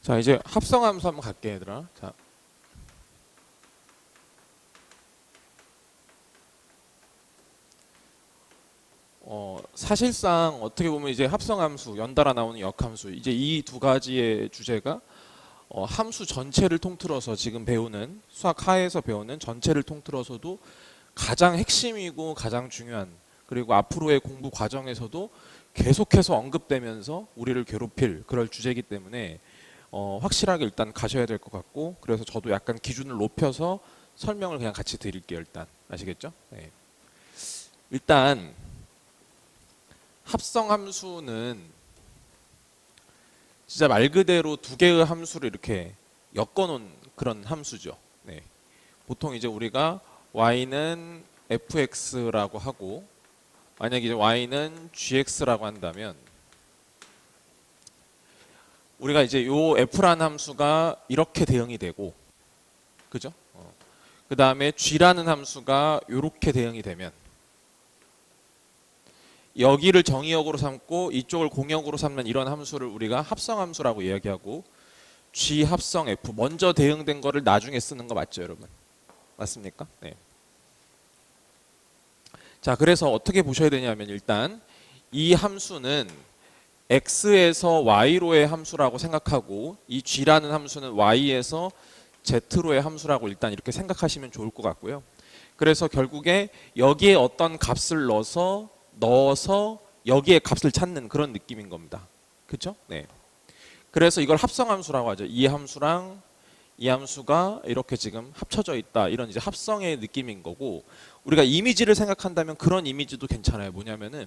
자, 이제 합성함수 한번 갈게, 얘들아. 자, 사실상 어떻게 보면 이제 합성함수, 연달아 나오는 역함수, 이제 이 두 가지의 주제가 함수 전체를 통틀어서 지금 배우는 수학 하에서 배우는 전체를 통틀어서도 가장 핵심이고 가장 중요한, 그리고 앞으로의 공부 과정에서도 계속해서 언급되면서 우리를 괴롭힐 그럴 주제이기 때문에 확실하게 일단 가셔야 될 것 같고, 그래서 저도 약간 기준을 높여서 설명을 그냥 같이 드릴게요. 일단 아시겠죠? 네. 일단 합성함수는 진짜 말 그대로 두 개의 함수를 이렇게 엮어놓은 그런 함수죠. 네. 보통 이제 우리가 y는 fx라고 하고, 만약에 이제 y는 gx라고 한다면 우리가 이제 요 f라는 함수가 이렇게 대응이 되고, 그죠? 그 다음에 g라는 함수가 이렇게 대응이 되면 여기를 정의역으로 삼고 이쪽을 공역으로 삼는 이런 함수를 우리가 합성함수라고 이야기하고, g 합성 f 먼저 대응된 거를 나중에 쓰는 거 맞죠, 여러분? 맞습니까? 네. 자, 그래서 어떻게 보셔야 되냐면 일단 이 함수는 x에서 y로의 함수라고 생각하고, 이 g라는 함수는 y에서 z로의 함수라고 일단 이렇게 생각하시면 좋을 것 같고요. 그래서 결국에 여기에 어떤 값을 넣어서 여기에 값을 찾는 그런 느낌인 겁니다. 그렇죠? 네. 그래서 이걸 합성함수라고 하죠. 이 함수랑 이 함수가 이렇게 지금 합쳐져 있다, 이런 이제 합성의 느낌인 거고, 우리가 이미지를 생각한다면 그런 이미지도 괜찮아요. 뭐냐면은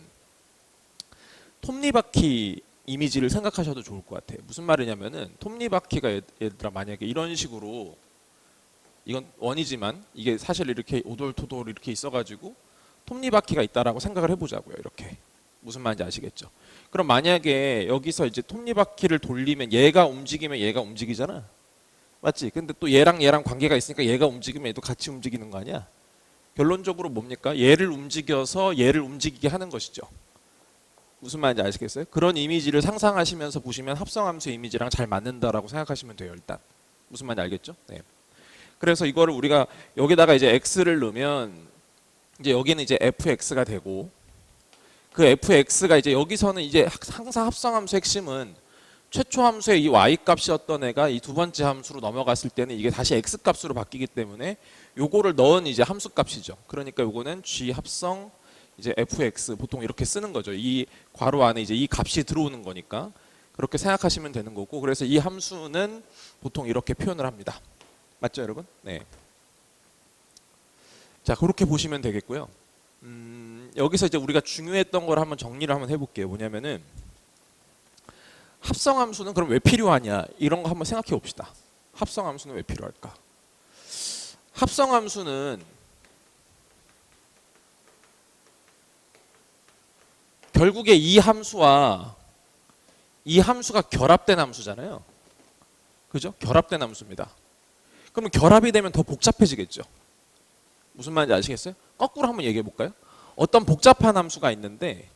톱니바퀴 이미지를 생각하셔도 좋을 것 같아요. 무슨 말이냐면은 톱니바퀴가 얘들아 만약에 이런 식으로, 이건 원이지만 이게 사실 이렇게 오돌토돌 이렇게 있어가지고 톱니바퀴가 있다라고 생각을 해보자고요. 이렇게. 무슨 말인지 아시겠죠? 그럼 만약에 여기서 이제 톱니바퀴를 돌리면 얘가 움직이면 얘가 움직이잖아. 맞지? 근데 또 얘랑 관계가 있으니까 얘가 움직이면 얘도 같이 움직이는 거 아니야? 결론적으로 뭡니까? 얘를 움직여서 얘를 움직이게 하는 것이죠. 무슨 말인지 아시겠어요? 그런 이미지를 상상하시면서 보시면 합성함수 이미지랑 잘 맞는다라고 생각하시면 돼요. 일단 무슨 말인지 알겠죠? 네. 그래서 이거를 우리가 여기다가 이제 x를 넣으면 이제 여기는 이제 fx가 되고, 그 fx가 이제 여기서는 이제 항상 합성함수 핵심은 최초 함수의 이 y 값이었던 애가 이 두 번째 함수로 넘어갔을 때는 이게 다시 x 값으로 바뀌기 때문에 요거를 넣은 이제 함수 값이죠. 그러니까 요거는 g 합성 이제 fx, 보통 이렇게 쓰는 거죠. 이 괄호 안에 이제 이 값이 들어오는 거니까 그렇게 생각하시면 되는 거고, 그래서 이 함수는 보통 이렇게 표현을 합니다. 맞죠, 여러분? 네. 자, 그렇게 보시면 되겠고요. 여기서 이제 우리가 중요했던 걸 한번 정리를 한번 해볼게요. 뭐냐면은 합성함수는 그럼 왜 필요하냐, 이런 거 한번 생각해 봅시다. 합성함수는 왜 필요할까? 합성함수는 결국에 이 함수와 이 함수가 결합된 함수잖아요. 그죠? 결합된 함수입니다. 그러면 결합이 되면 더 복잡해지겠죠. 무슨 말인지 아시겠어요? 거꾸로 한번 얘기해 볼까요? 어떤 복잡한 함수가 있는데,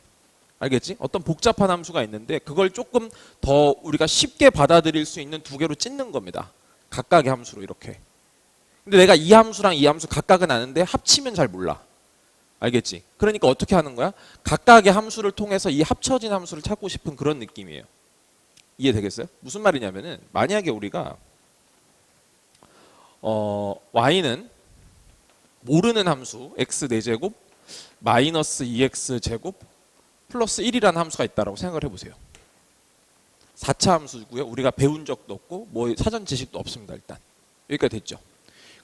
알겠지? 어떤 복잡한 함수가 있는데 그걸 조금 더 우리가 쉽게 받아들일 수 있는 두 개로 찢는 겁니다. 각각의 함수로 이렇게. 근데 내가 이 함수랑 이 함수 각각은 아는데 합치면 잘 몰라. 알겠지? 그러니까 어떻게 하는 거야? 각각의 함수를 통해서 이 합쳐진 함수를 찾고 싶은 그런 느낌이에요. 이해되겠어요? 무슨 말이냐면은 만약에 우리가 y는 모르는 함수 x 4제곱 마이너스 2x 제곱 플러스 1이라는 함수가 있다라고 생각을 해보세요. 4차 함수고요. 우리가 배운 적도 없고 뭐 사전 지식도 없습니다. 일단 여기까지 됐죠.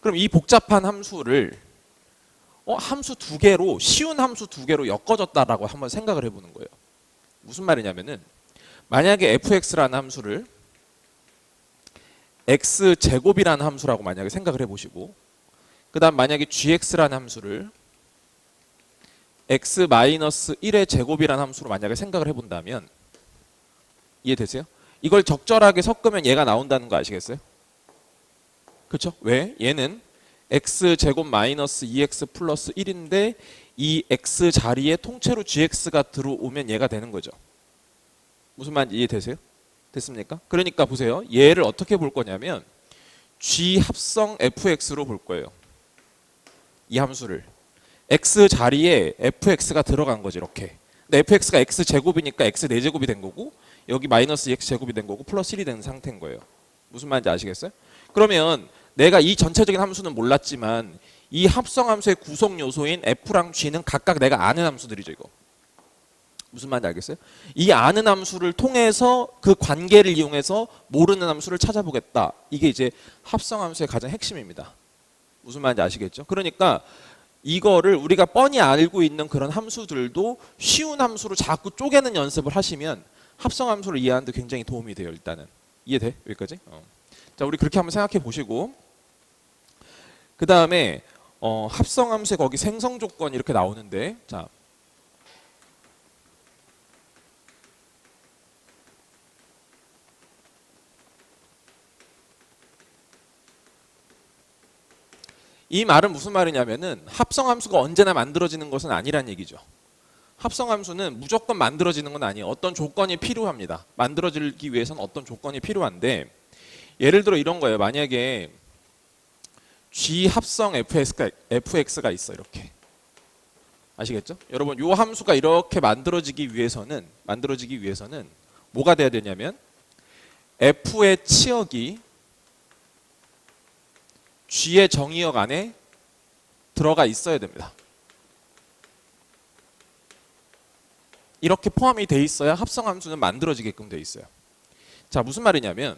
그럼 이 복잡한 함수를 함수 두 개로, 쉬운 함수 두 개로 엮어졌다라고 한번 생각을 해보는 거예요. 무슨 말이냐면은 만약에 fx라는 함수를 x 제곱이라는 함수라고 만약에 생각을 해보시고, 그 다음 만약에 gx라는 함수를 x 마이너스 1의 제곱이라는 함수로 만약에 생각을 해본다면, 이해되세요? 이걸 적절하게 섞으면 얘가 나온다는 거 아시겠어요? 그렇죠? 왜? 얘는 x 제곱 마이너스 2x 플러스 1인데 이 x 자리에 통째로 gx가 들어오면 얘가 되는 거죠. 무슨 말인지 이해되세요? 됐습니까? 그러니까 보세요. 얘를 어떻게 볼 거냐면 G 합성 fx로 볼 거예요. 이 함수를 x 자리에 fx가 들어간 거지 이렇게. 근데 fx가 x 제곱이니까 x 4제곱이 된 거고 여기 마이너스 x 제곱이 된 거고 플러스 1이 된 상태인 거예요. 무슨 말인지 아시겠어요? 그러면 내가 이 전체적인 함수는 몰랐지만 이 합성함수의 구성 요소인 f랑 g는 각각 내가 아는 함수들이죠. 이거 무슨 말인지 알겠어요? 이 아는 함수를 통해서 그 관계를 이용해서 모르는 함수를 찾아보겠다. 이게 이제 합성함수의 가장 핵심입니다. 무슨 말인지 아시겠죠? 그러니까 이거를 우리가 뻔히 알고 있는 그런 함수들도 쉬운 함수로 자꾸 쪼개는 연습을 하시면 합성함수를 이해하는 데 굉장히 도움이 돼요. 일단은 이해돼? 여기까지? 자, 우리 그렇게 한번 생각해 보시고 그 다음에 합성함수의 거기 생성조건 이렇게 나오는데 자 이 말은 무슨 말이냐면은 합성함수가 언제나 만들어지는 것은 아니란 얘기죠. 합성함수는 무조건 만들어지는 건 아니에요. 어떤 조건이 필요합니다. 만들어지기 위해서는 어떤 조건이 필요한데 예를 들어 이런 거예요. 만약에 G 합성 fx가 있어 이렇게. 아시겠죠? 여러분 요 함수가 이렇게 만들어지기 위해서는 뭐가 돼야 되냐면 f의 치역이 G의 정의역 안에 들어가 있어야 됩니다. 이렇게 포함이 돼 있어야 합성함수는 만들어지게끔 돼 있어요. 자, 무슨 말이냐면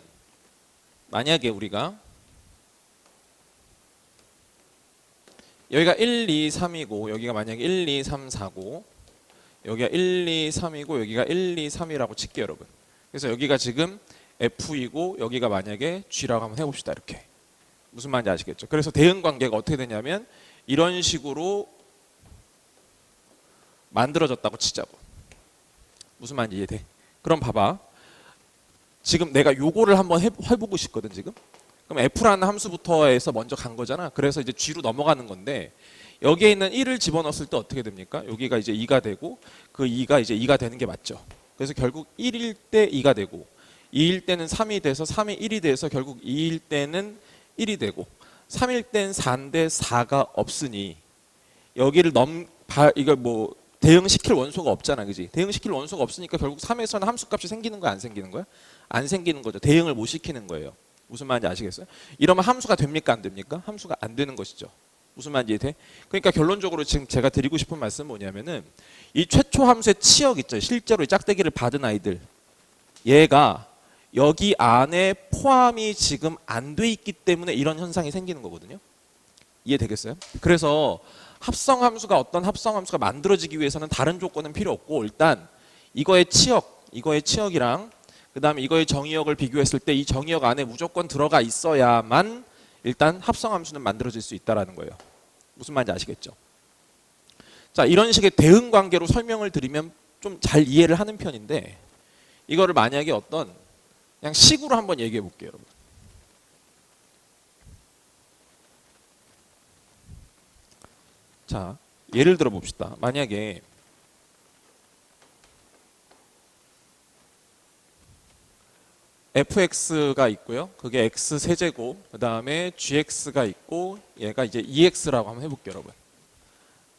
만약에 우리가 여기가 1, 2, 3이고 여기가 만약에 1, 2, 3, 4고 여기가 1, 2, 3이고 여기가 1, 2, 3이라고 칠게요, 여러분. 그래서 여기가 지금 F이고 여기가 만약에 G라고 한번 해봅시다. 이렇게. 무슨 말인지 아시겠죠? 그래서 대응 관계가 어떻게 되냐면 이런 식으로 만들어졌다고 치자고. 무슨 말인지 이해돼? 그럼 봐봐. 지금 내가 요거를 한번 해보고 싶거든 지금. 그럼 F라는 함수부터 해서 먼저 간 거잖아. 그래서 이제 G로 넘어가는 건데 여기에 있는 1을 집어넣었을 때 어떻게 됩니까? 여기가 이제 2가 되고 그 2가 이제 2가 되는 게 맞죠. 그래서 결국 1일 때 2가 되고 2일 때는 3이 돼서 3이 1이 돼서 결국 2일 때는 1이 되고 3일 땐 4인데 4가 없으니 여기를 이걸 뭐 대응시킬 원소가 없잖아. 그지? 대응시킬 원소가 없으니까 결국 3에서는 함수값이 생기는 거야 안 생기는 거야? 안 생기는 거죠. 대응을 못 시키는 거예요. 무슨 말인지 아시겠어요? 이러면 함수가 됩니까 안 됩니까? 함수가 안 되는 것이죠. 무슨 말인지 이해돼? 그러니까 결론적으로 지금 제가 드리고 싶은 말씀은 뭐냐면은 이 최초 함수의 치역 있죠. 실제로 이 짝대기를 받은 아이들 얘가 여기 안에 포함이 지금 안 돼 있기 때문에 이런 현상이 생기는 거거든요. 이해되겠어요? 그래서 합성함수가 어떤 합성함수가 만들어지기 위해서는 다른 조건은 필요 없고 일단 이거의 치역이랑 그 다음에 이거의 정의역을 비교했을 때 이 정의역 안에 무조건 들어가 있어야만 일단 합성함수는 만들어질 수 있다는 거예요. 무슨 말인지 아시겠죠? 자, 이런 식의 대응 관계로 설명을 드리면 좀 잘 이해를 하는 편인데 이거를 만약에 어떤 그냥 식으로 한번 얘기해 볼게요, 여러분. 자, 예를 들어 봅시다. 만약에 fx가 있고요. 그게 x 세제곱, 그 다음에 gx가 있고 얘가 이제 ex라고 한번 해볼게요, 여러분.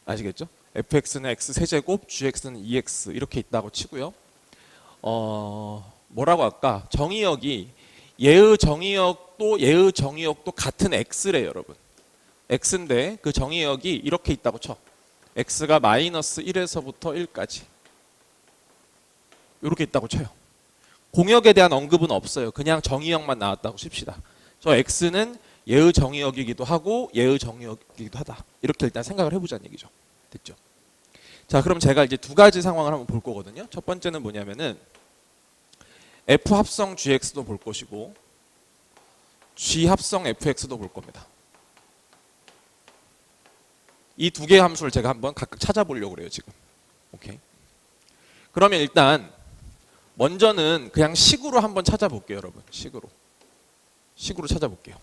아시겠죠? fx는 x 세제곱, gx는 2x 이렇게 있다고 치고요. 뭐라고 할까? 정의역이 얘의 정의역도 같은 x래요, 여러분. x인데 그 정의역이 이렇게 있다고 쳐. x가 마이너스 1에서부터 1까지 이렇게 있다고 쳐요. 공역에 대한 언급은 없어요. 그냥 정의역만 나왔다고 칩시다. 저 x는 얘의 정의역이기도 하고 얘의 정의역이기도 하다. 이렇게 일단 생각을 해보자는 얘기죠. 됐죠? 자, 그럼 제가 이제 두 가지 상황을 한번 볼 거거든요. 첫 번째는 뭐냐면은 f 합성 gx도 볼 것이고 g 합성 fx도 볼 겁니다. 이 두 개의 함수를 제가 한번 각각 찾아보려고 그래요, 지금. 오케이. 그러면 일단 먼저는 그냥 식으로 한번 찾아볼게요, 여러분. 식으로 찾아볼게요.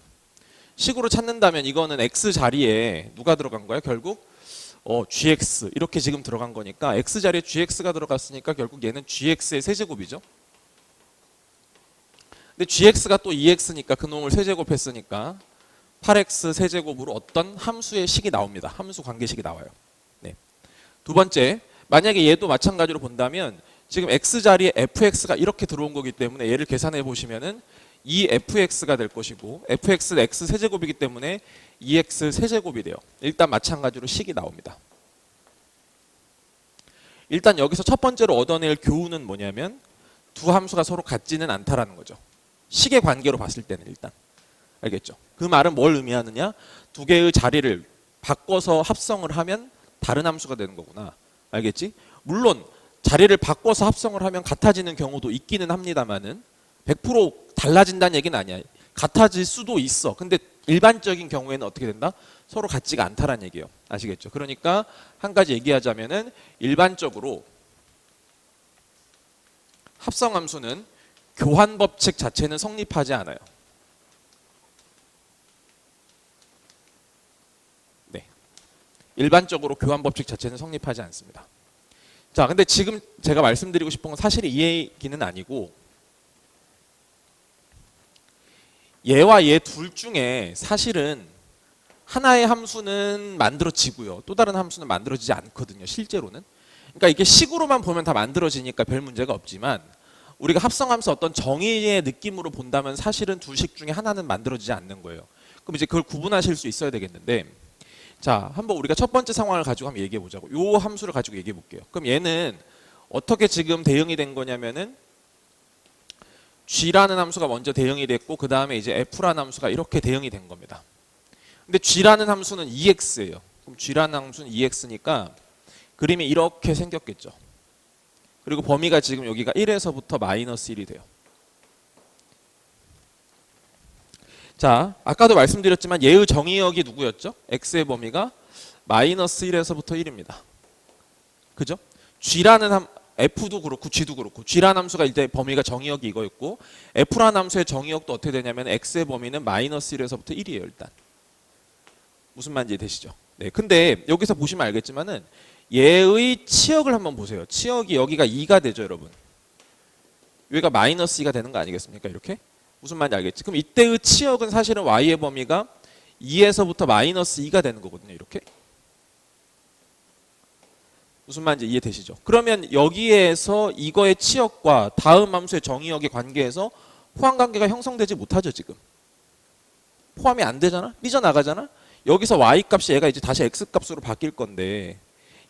식으로 찾는다면 이거는 x 자리에 누가 들어간 거야? 결국 gx 이렇게 지금 들어간 거니까 x 자리에 gx가 들어갔으니까 결국 얘는 gx의 세제곱이죠. 근데 gx가 또 2x니까 그놈을 세제곱했으니까 8x 세제곱으로 어떤 함수의 식이 나옵니다. 함수 관계식이 나와요. 네. 두 번째, 만약에 얘도 마찬가지로 본다면 지금 x 자리에 fx가 이렇게 들어온 거기 때문에 얘를 계산해 보시면은 2fx가 될 것이고 fx는 x 세제곱이기 때문에 2x 세제곱이 돼요. 일단 마찬가지로 식이 나옵니다. 일단 여기서 첫 번째로 얻어낼 교훈은 뭐냐면 두 함수가 서로 같지는 않다라는 거죠. 식의 관계로 봤을 때는 일단. 알겠죠? 그 말은 뭘 의미하느냐? 두 개의 자리를 바꿔서 합성을 하면 다른 함수가 되는 거구나. 알겠지? 물론 자리를 바꿔서 합성을 하면 같아지는 경우도 있기는 합니다만은 100% 달라진다는 얘기는 아니야. 같아질 수도 있어. 근데 일반적인 경우에는 어떻게 된다? 서로 같지가 않다라는 얘기예요. 아시겠죠? 그러니까 한 가지 얘기하자면은 일반적으로 합성함수는 교환 법칙 자체는 성립하지 않아요. 네. 일반적으로 교환 법칙 자체는 성립하지 않습니다. 자, 근데 지금 제가 말씀드리고 싶은 건 사실 이 얘기는 아니고 얘와 얘 둘 중에 사실은 하나의 함수는 만들어지고요. 또 다른 함수는 만들어지지 않거든요. 실제로는. 그러니까 이게 식으로만 보면 다 만들어지니까 별 문제가 없지만 우리가 합성함수 어떤 정의의 느낌으로 본다면 사실은 두 식 중에 하나는 만들어지지 않는 거예요. 그럼 이제 그걸 구분하실 수 있어야 되겠는데 자, 한번 우리가 첫 번째 상황을 가지고 한번 얘기해 보자고. 요 함수를 가지고 얘기해 볼게요. 그럼 얘는 어떻게 지금 대응이 된 거냐면은 g라는 함수가 먼저 대응이 됐고 그 다음에 이제 f라는 함수가 이렇게 대응이 된 겁니다. 근데 g라는 함수는 2x예요. 그럼 g라는 함수는 2x니까 그림이 이렇게 생겼겠죠. 그리고 범위가 지금 여기가 1에서부터 마이너스 1이 돼요. 자, 아까도 말씀드렸지만 얘의 정의역이 누구였죠? x의 범위가 마이너스 1에서부터 1입니다. 그죠? g라는 f도 그렇고 g도 그렇고 g라는 함수가 이제 범위가 정의역이 이거였고 f라는 함수의 정의역도 어떻게 되냐면 x의 범위는 마이너스 1에서부터 1이에요. 일단 무슨 말인지 되시죠? 네, 근데 여기서 보시면 알겠지만은 얘의 치역을 한번 보세요. 치역이 여기가 2가 되죠, 여러분. 여기가 마이너스 2가 되는 거 아니겠습니까? 이렇게 무슨 말인지 알겠지? 그럼 이때의 치역은 사실은 y의 범위가 2에서부터 마이너스 2가 되는 거거든요. 이렇게 무슨 말인지 이해되시죠? 그러면 여기에서 이거의 치역과 다음 함수의 정의역의 관계에서 포함관계가 형성되지 못하죠. 지금 포함이 안 되잖아? 삐져나가잖아? 여기서 y값이 얘가 이제 다시 x값으로 바뀔 건데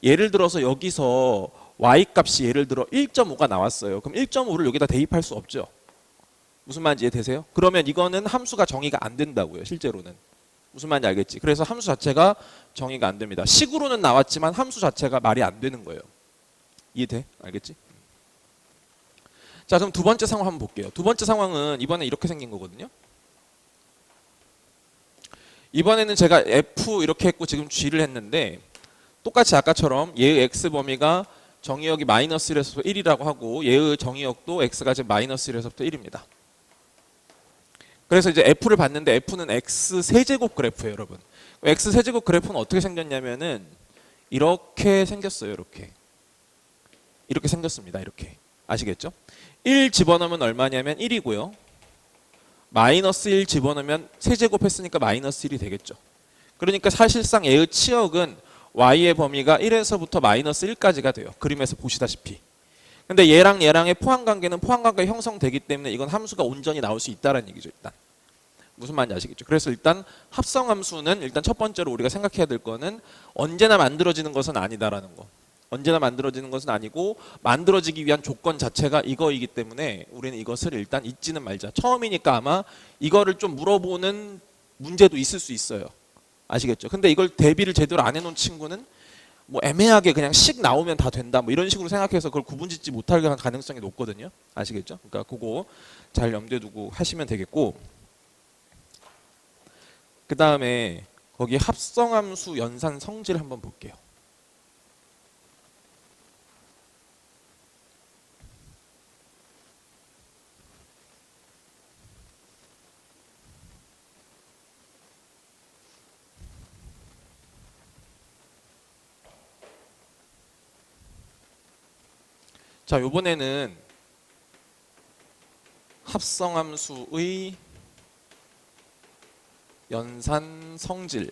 예를 들어서 여기서 y값이 예를 들어 1.5가 나왔어요. 그럼 1.5를 여기다 대입할 수 없죠. 무슨 말인지 이해되세요? 그러면 이거는 함수가 정의가 안 된다고요. 실제로는. 무슨 말인지 알겠지? 그래서 함수 자체가 정의가 안 됩니다. 식으로는 나왔지만 함수 자체가 말이 안 되는 거예요. 이해돼? 알겠지? 자, 그럼 두 번째 상황 한번 볼게요. 두 번째 상황은 이번에 이렇게 생긴 거거든요. 이번에는 제가 f 이렇게 했고 지금 g를 했는데 똑같이 아까처럼 얘의 x 범위가 정의역이 마이너스 1에서 1이라고 하고 얘의 정의역도 x가 지금 마이너스 1에서부터 1입니다. 그래서 이제 f를 봤는데 f는 x 세제곱 그래프예요, 여러분. x 세제곱 그래프는 어떻게 생겼냐면은 이렇게 생겼어요, 이렇게 생겼습니다. 이렇게 아시겠죠? 1 집어넣으면 얼마냐면 1이고요. 마이너스 1 집어넣으면 세제곱 했으니까 마이너스 1이 되겠죠. 그러니까 사실상 얘의 치역은 y의 범위가 1에서부터 마이너스 1까지가 돼요. 그림에서 보시다시피. 근데 얘랑의 포함관계는 포함관계가 형성되기 때문에 이건 함수가 온전히 나올 수 있다는 얘기죠. 일단 무슨 말인지 아시겠죠? 그래서 일단 합성함수는 일단 첫 번째로 우리가 생각해야 될 거는 언제나 만들어지는 것은 아니다라는 거. 언제나 만들어지는 것은 아니고 만들어지기 위한 조건 자체가 이거이기 때문에 우리는 이것을 일단 잊지는 말자. 처음이니까 아마 이거를 좀 물어보는 문제도 있을 수 있어요. 아시겠죠? 근데 이걸 대비를 제대로 안 해놓은 친구는 뭐 애매하게 그냥 식 나오면 다 된다 뭐 이런 식으로 생각해서 그걸 구분짓지 못할 가능성이 높거든요. 아시겠죠? 그러니까 그거 잘 염두에 두고 하시면 되겠고 그 다음에 거기 합성함수 연산 성질 한번 볼게요. 자, 요번에는 합성함수의 연산 성질에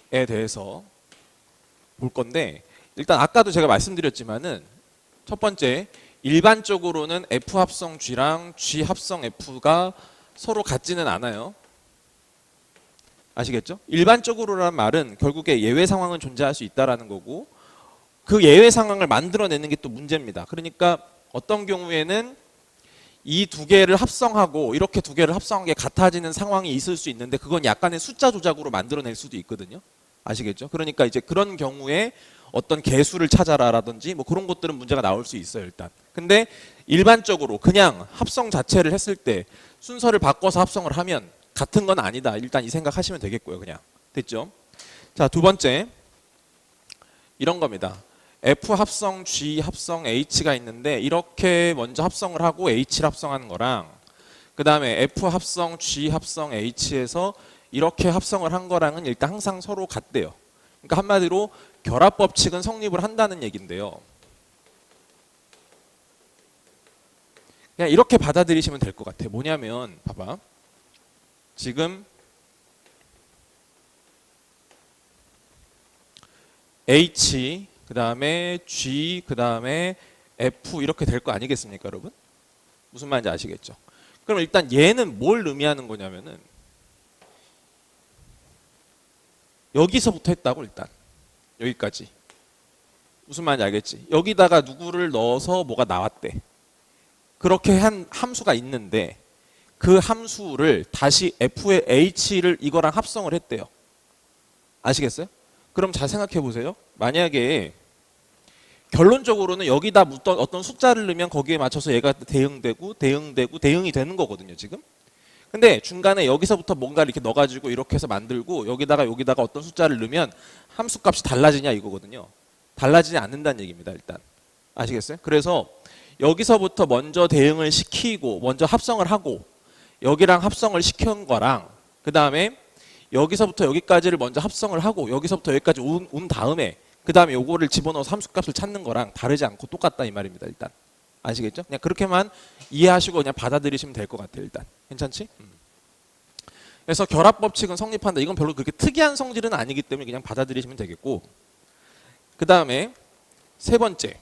대해서 볼 건데, 일단 아까도 제가 말씀드렸지만은 첫 번째, 일반적으로는 F 합성 G랑 G 합성 F가 서로 같지는 않아요. 아시겠죠? 일반적으로란 말은 결국에 예외 상황은 존재할 수 있다라는 거고, 그 예외 상황을 만들어내는 게 또 문제입니다. 그러니까 어떤 경우에는 이 두 개를 합성하고 이렇게 두 개를 합성한 게 같아지는 상황이 있을 수 있는데, 그건 약간의 숫자 조작으로 만들어낼 수도 있거든요. 아시겠죠? 그러니까 이제 그런 경우에 어떤 개수를 찾아라라든지 뭐 그런 것들은 문제가 나올 수 있어요, 일단. 근데 일반적으로 그냥 합성 자체를 했을 때 순서를 바꿔서 합성을 하면 같은 건 아니다. 일단 이 생각하시면 되겠고요, 그냥. 됐죠? 자, 두 번째. 이런 겁니다. F 합성 G 합성 H가 있는데, 이렇게 먼저 합성을 하고 H를 합성하는 거랑, 그 다음에 F 합성 G 합성 H에서 이렇게 합성을 한 거랑은 일단 항상 서로 같대요. 그러니까 한마디로 결합 법칙은 성립을 한다는 얘긴데요. 그냥 이렇게 받아들이시면 될 것 같아요. 뭐냐면 봐봐. 지금 H, 그 다음에 G, 그 다음에 F 이렇게 될 거 아니겠습니까, 여러분? 무슨 말인지 아시겠죠? 그럼 일단 얘는 뭘 의미하는 거냐면은 여기서부터 했다고, 일단 여기까지. 무슨 말인지 알겠지? 여기다가 누구를 넣어서 뭐가 나왔대. 그렇게 한 함수가 있는데 그 함수를 다시 F의 H를 이거랑 합성을 했대요. 아시겠어요? 그럼 잘 생각해 보세요. 만약에 결론적으로는 여기다 어떤 숫자를 넣으면 거기에 맞춰서 얘가 대응되고 대응이 되는 거거든요, 지금. 근데 중간에 여기서부터 뭔가 이렇게 넣어가지고 이렇게 해서 만들고 여기다가 어떤 숫자를 넣으면 함수 값이 달라지냐 이거거든요. 달라지지 않는다는 얘기입니다, 일단. 아시겠어요? 그래서 여기서부터 먼저 대응을 시키고 먼저 합성을 하고 여기랑 합성을 시킨 거랑, 그 다음에 여기서부터 여기까지를 먼저 합성을 하고 여기서부터 여기까지 온 다음에 그 다음에 요거를 집어넣어서 함수값을 찾는 거랑 다르지 않고 똑같다 이 말입니다, 일단. 아시겠죠? 그냥 그렇게만 이해하시고 그냥 받아들이시면 될 것 같아요, 일단. 괜찮지? 그래서 결합 법칙은 성립한다. 이건 별로 그렇게 특이한 성질은 아니기 때문에 그냥 받아들이시면 되겠고, 그 다음에 세 번째,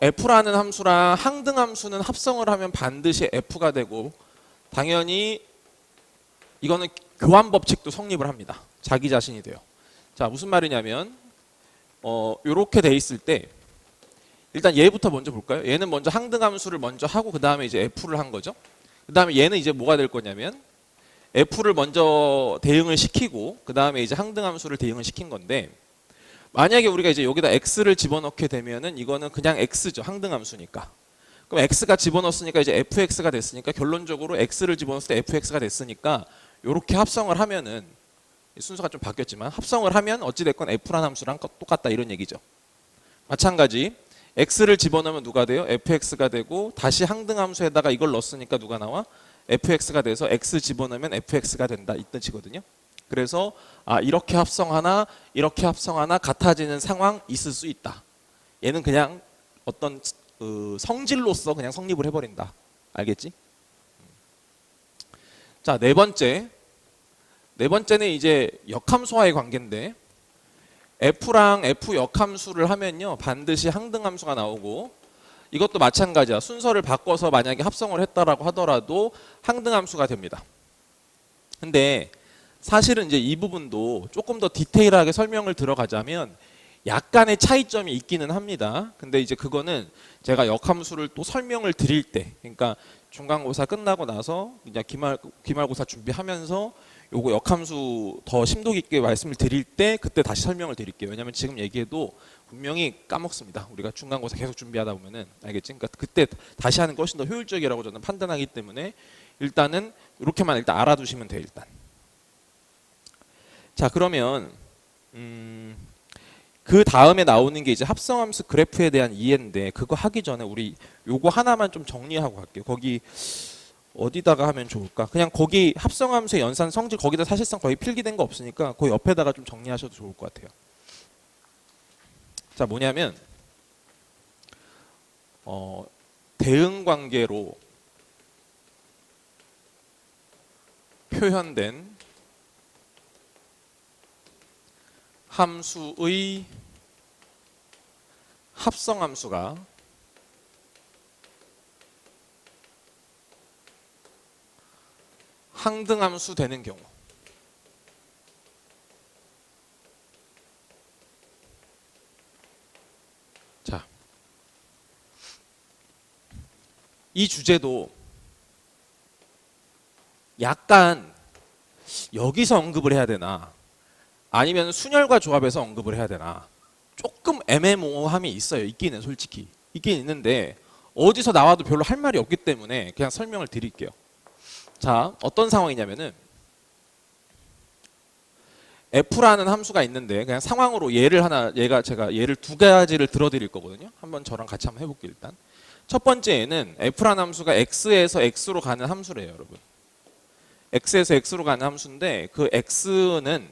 F라는 함수랑 항등함수는 합성을 하면 반드시 F가 되고, 당연히 이거는 교환 법칙도 성립을 합니다. 자기 자신이 돼요. 자, 무슨 말이냐면 요렇게 돼 있을 때 일단 얘부터 먼저 볼까요? 얘는 먼저 항등함수를 먼저 하고 그 다음에 이제 F를 한 거죠. 그 다음에 얘는 이제 뭐가 될 거냐면 F를 먼저 대응을 시키고 그 다음에 이제 항등함수를 대응을 시킨 건데, 만약에 우리가 이제 여기다 X를 집어넣게 되면은 이거는 그냥 X죠. 항등함수니까. 그럼 X가 집어넣었으니까 이제 FX가 됐으니까 결론적으로 X를 집어넣었을 때 FX가 됐으니까 요렇게 합성을 하면은, 순서가 좀 바뀌었지만 합성을 하면 어찌됐건 F라는 함수랑 똑같다 이런 얘기죠. 마찬가지 X를 집어넣으면 누가 돼요? FX가 되고, 다시 항등함수에다가 이걸 넣었으니까 누가 나와? FX가 돼서 X 집어넣으면 FX가 된다 이 뜻이거든요. 그래서 이렇게 합성하나 이렇게 합성하나 같아지는 상황 있을 수 있다. 얘는 그냥 어떤 성질로서 그냥 성립을 해버린다. 알겠지? 자, 네 번째는 이제 역함수와의 관계인데, F랑 F 역함수를 하면요 반드시 항등함수가 나오고, 이것도 마찬가지야. 순서를 바꿔서 만약에 합성을 했다라고 하더라도 항등함수가 됩니다. 근데 사실은 이제 이 부분도 조금 더 디테일하게 설명을 들어가자면 약간의 차이점이 있기는 합니다. 근데 이제 그거는 제가 역함수를 또 설명을 드릴 때, 그러니까 중간고사 끝나고 나서 그냥 기말고사 준비하면서 요거 역함수 더 심도 깊게 말씀을 드릴 때 그때 다시 설명을 드릴게요. 왜냐면 지금 얘기해도 분명히 까먹습니다. 우리가 중간고사 계속 준비하다 보면은. 알겠지? 그러니까 그때 다시 하는 게 훨씬 더 효율적이라고 저는 판단하기 때문에 일단은 이렇게만 일단 알아두시면 돼요, 일단. 자, 그러면 그 다음에 나오는 게 이제 합성함수 그래프에 대한 이해인데, 그거 하기 전에 우리 요거 하나만 좀 정리하고 갈게요. 거기 어디다가 하면 좋을까? 그냥 거기 합성함수의 연산 성질, 거기다 사실상 거의 필기된 거 없으니까 그 옆에다가 좀 정리하셔도 좋을 것 같아요. 자, 뭐냐면 대응 관계로 표현된 함수의 합성함수가 항등함수 되는 경우. 자, 이 주제도 약간 여기서 언급을 해야 되나 아니면 순열과 조합해서 언급을 해야 되나 조금 애매모호함이 있어요. 있기는 솔직히 있긴 있는데 어디서 나와도 별로 할 말이 없기 때문에 그냥 설명을 드릴게요. 자, 어떤 상황이냐면은 f라는 함수가 있는데 그냥 상황으로 제가 예를 두 가지를 들어드릴 거거든요. 한번 저랑 같이 한번 해볼게요. 일단 첫 번째에는 f라는 함수가 x에서 x로 가는 함수래요, 여러분. x에서 x로 가는 함수인데 그 x는